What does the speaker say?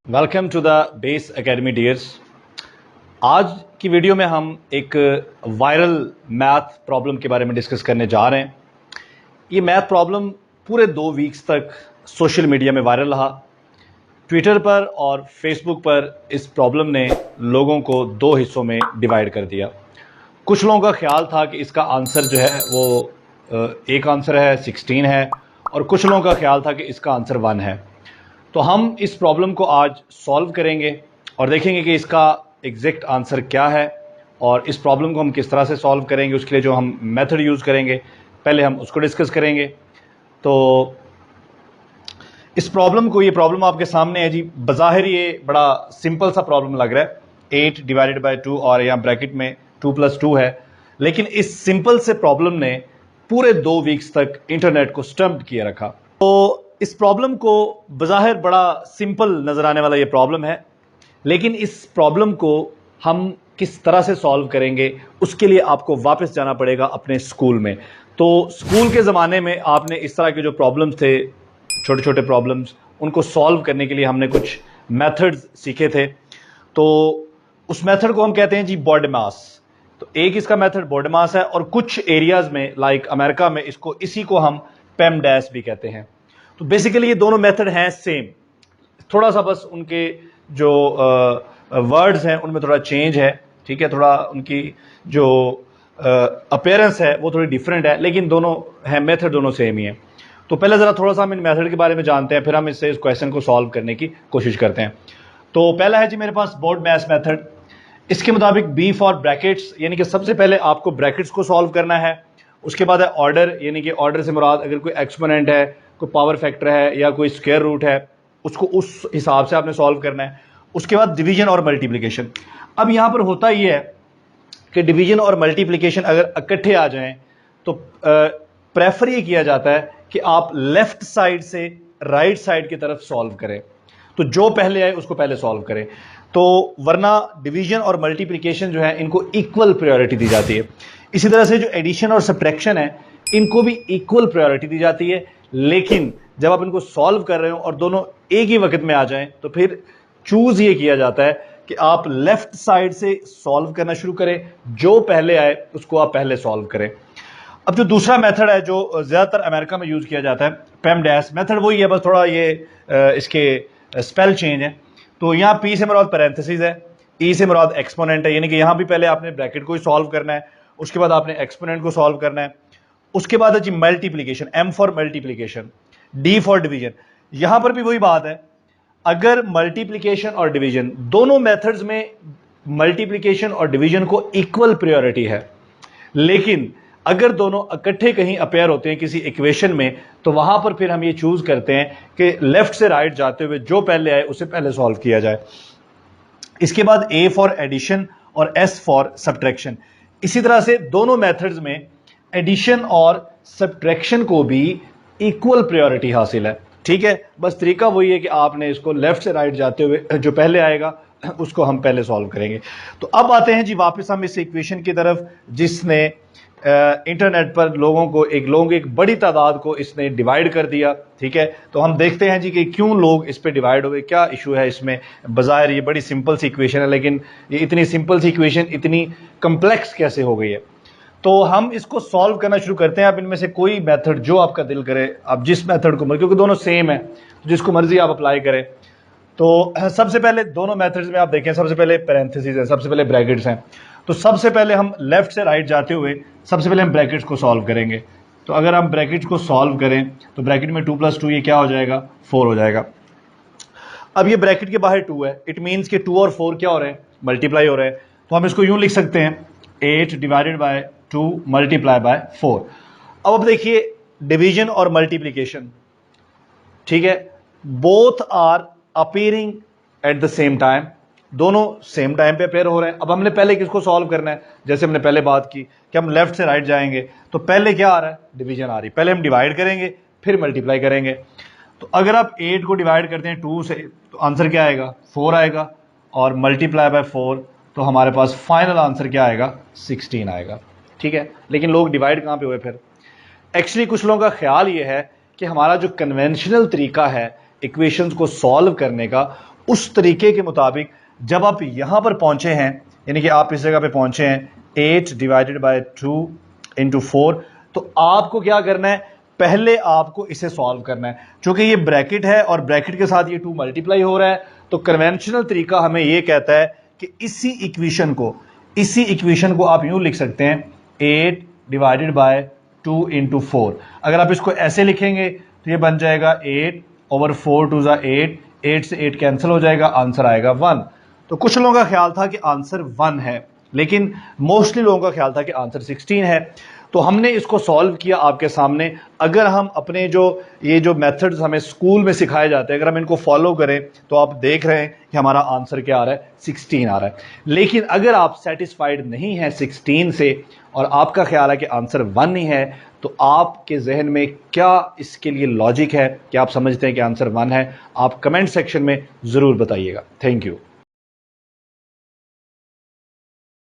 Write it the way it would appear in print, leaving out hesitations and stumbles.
Welcome to the base academy dears. आज की video में हम एक वायरल मैथ प्रॉब्लम के बारे में डिस्कस करने जा रहे हैं। ये मैथ प्रॉब्लम पूरे 2 वीक्स तक सोशल मीडिया में वायरल रहा। ट्विटर पर और फेसबुक पर इस प्रॉब्लम ने लोगों को 2 हिस्सों में डिवाइड कर दिया। कुछ लोगों का ख्याल था कि इसका आंसर जो है वो एक आंसर है 16 है, और कुछ लोगों का ख्याल था कि इसका आंसर 1 है। तो हम इस प्रॉब्लम को आज सॉल्व करेंगे और देखेंगे कि इसका एग्जैक्ट आंसर क्या है और इस प्रॉब्लम को हम किस तरह से सॉल्व करेंगे। उसके लिए जो हम मेथड यूज़ करेंगे पहले हम उसको डिस्कस करेंगे। तो इस प्रॉब्लम को, ये प्रॉब्लम आपके सामने है जी। बज़ाहिर ये बड़ा सिंपल सा प्रॉब्लम लग रहा है, 8 डिवाइडेड बाय 2 और यहाँ ब्रैकेट में 2 + 2 है। लेकिन इस सिंपल से प्रॉब्लम ने पूरे 2 वीक्स तक इंटरनेट को स्टम्प्ड किए रखा। तो इस प्रॉब्लम को बज़ाहिर बड़ा सिंपल नजर आने वाला ये प्रॉब्लम है, लेकिन इस प्रॉब्लम को हम किस तरह से सॉल्व करेंगे उसके लिए आपको वापस जाना पड़ेगा अपने स्कूल में। तो स्कूल के ज़माने में आपने इस तरह के जो प्रॉब्लम्स थे, छोटे छोटे प्रॉब्लम्स, उनको सॉल्व करने के लिए हमने कुछ मेथड्स सीखे थे। तो उस मेथड को हम कहते हैं जी बॉडमास। तो एक इसका मेथड बॉडमास है और कुछ एरियाज में लाइक अमेरिका में इसी को हम पेमडैश भी कहते हैं। तो बेसिकली ये दोनों मेथड हैं सेम, थोड़ा सा बस उनके जो वर्ड्स हैं उनमें थोड़ा चेंज है, ठीक है। थोड़ा उनकी जो अपीयरेंस है वो थोड़ी डिफरेंट है, लेकिन दोनों हैं, मेथड दोनों सेम ही है। तो पहले ज़रा थोड़ा सा हम इन मेथड के बारे में जानते हैं, फिर हम इससे इस क्वेश्चन को सॉल्व करने की कोशिश करते हैं। तो पहला है जी मेरे पास बॉडमास मेथड। इसके मुताबिक बी फॉर ब्रैकेट्स, यानी कि सबसे पहले आपको ब्रैकेट्स को सॉल्व करना है। उसके बाद है ऑर्डर, यानी कि ऑर्डर से मुराद अगर कोई एक्सपोनेंट है, कोई पावर फैक्टर है या कोई स्क्वायर रूट है, उसको उस हिसाब से आपने सॉल्व करना है। उसके बाद डिवीजन और मल्टीप्लिकेशन। अब यहां पर होता यह है कि डिवीजन और मल्टीप्लिकेशन अगर इकट्ठे आ जाएं तो प्रेफर ये किया जाता है कि आप लेफ्ट साइड से राइट साइड की तरफ सॉल्व करें। तो जो पहले आए उसको पहले सॉल्व करें। तो वरना डिवीजन और मल्टीप्लिकेशन जो है इनको इक्वल प्रायोरिटी दी जाती है। इसी तरह से जो एडिशन और सब्ट्रैक्शन है इनको भी इक्वल प्रायोरिटी दी जाती है। लेकिन जब आप इनको सॉल्व कर रहे हो और दोनों एक ही वक्त में आ जाएं तो फिर चूज ये किया जाता है कि आप लेफ्ट साइड से सॉल्व करना शुरू करें, जो पहले आए उसको आप पहले सॉल्व करें। अब जो दूसरा मेथड है जो ज्यादातर अमेरिका में यूज किया जाता है, पेमडैश मेथड, वही है, बस थोड़ा ये इसके स्पेल चेंज है। तो यहाँ पी से मुराद पैरेंथेसिस है, ई से मुराद एक्सपोनेंट है, यानी कि यहां भी पहले आपने ब्रैकेट को ही सॉल्व करना है, उसके बाद आपने एक्सपोनेंट को सॉल्व करना है। उसके बाद है जी multiplication, M for multiplication, D for division. यहां पर भी वही बात है, अगर मल्टीप्लिकेशन और डिवीजन दोनों मेथड्स में मल्टीप्लिकेशन और डिवीजन को इक्वल प्रायोरिटी है, लेकिन अगर दोनों इकट्ठे कहीं अपेयर होते हैं किसी इक्वेशन में तो वहां पर फिर हम ये चूज करते हैं कि लेफ्ट से राइट जाते हुए जो पहले आए उसे पहले सॉल्व किया जाए। इसके बाद ए फॉर एडिशन और एस फॉर सब्ट्रैक्शन। इसी तरह से दोनों मेथड्स में एडिशन और सब्ट्रैक्शन को भी इक्वल प्रायोरिटी हासिल है, ठीक है। बस तरीका वही है कि आपने इसको लेफ्ट से राइट जाते हुए जो पहले आएगा उसको हम पहले सॉल्व करेंगे। तो अब आते हैं जी वापस हम इस इक्वेशन की तरफ जिसने इंटरनेट पर लोगों की एक बड़ी तादाद को इसने डिवाइड कर दिया, ठीक है। तो हम देखते हैं जी कि क्यों लोग इस पे डिवाइड हुए, क्या इशू है इसमें। बज़ाहिर ये बड़ी सिंपल सी इक्वेशन है, लेकिन ये इतनी सिंपल सी इक्वेशन इतनी कम्प्लेक्स कैसे हो गई है। तो हम इसको सॉल्व करना शुरू करते हैं। आप इनमें से कोई मेथड जो आपका दिल करे, आप जिस मेथड को, क्योंकि दोनों सेम है, जिसको मर्जी आप अप्लाई करें। तो सबसे पहले दोनों मेथड्स में आप देखें, सबसे पहले पैरेंथेसिस है, सबसे पहले ब्रैकेट्स हैं। तो सबसे पहले हम लेफ्ट से राइट जाते हुए सबसे पहले हम ब्रैकेट्स को सॉल्व करेंगे। तो अगर हम ब्रैकेट्स को सॉल्व करें तो ब्रैकेट में 2 + 2 ये क्या हो जाएगा, 4 हो जाएगा। अब ये ब्रैकेट के बाहर 2 है, इट मीन्स कि 2 और 4 क्या हो रहे हैं, मल्टीप्लाई हो रहे हैं। तो हम इसको यूं लिख सकते हैं 8 डिवाइडेड बाय 2 मल्टीप्लाई बाय 4। अब देखिए डिवीजन और मल्टीप्लीकेशन, ठीक है, both are appearing at the same time, दोनों सेम टाइम पे अपेयर हो रहे हैं। अब हमने पहले किसको सॉल्व करना है, जैसे हमने पहले बात की कि हम लेफ्ट से राइट जाएंगे तो पहले क्या आ रहा है, डिवीजन आ रही, पहले हम डिवाइड करेंगे फिर मल्टीप्लाई करेंगे। तो अगर आप 8 को डिवाइड करते हैं 2 से तो आंसर क्या आएगा, 4 आएगा, और मल्टीप्लाई बाय 4 तो हमारे पास फाइनल आंसर क्या आएगा, 16 आएगा, ठीक है। लेकिन लोग डिवाइड कहां पे हुए फिर, एक्चुअली कुछ लोगों का ख्याल ये है कि हमारा जो कन्वेंशनल तरीका है इक्वेशंस को सॉल्व करने का उस तरीके के मुताबिक जब आप यहां पर पहुंचे हैं, यानी कि आप इस जगह पे पहुंचे हैं 8 डिवाइडेड बाय 2 इंटू 4, तो आपको क्या करना है, पहले आपको इसे सॉल्व करना है। चूंकि ये ब्रैकेट है और ब्रैकेट के साथ ये 2 मल्टीप्लाई हो रहा है, तो कन्वेंशनल तरीका हमें ये कहता है कि इसी इक्वेशन को आप यूं लिख सकते हैं 8 डिवाइडेड बाय 2 इंटू 4। अगर आप इसको ऐसे लिखेंगे तो ये बन जाएगा 8 ओवर 4 टू ज़ा 8, 8 से 8 कैंसिल हो जाएगा, आंसर आएगा 1। तो कुछ लोगों का ख्याल था कि आंसर 1 है, लेकिन मोस्टली लोगों का ख्याल था कि आंसर 16 है। तो हमने इसको सॉल्व किया आपके सामने। अगर हम अपने ये जो मेथड्स हमें स्कूल में सिखाए जाते हैं, अगर हम इनको फॉलो करें तो आप देख रहे हैं कि हमारा आंसर क्या आ रहा है, 16 आ रहा है। लेकिन अगर आप सेटिस्फाइड नहीं हैं 16 से और आपका ख्याल है कि आंसर 1 ही है, तो आपके जहन में क्या इसके लिए लॉजिक है कि आप समझते हैं कि आंसर 1 है, आप कमेंट सेक्शन में जरूर बताइएगा। Thank you.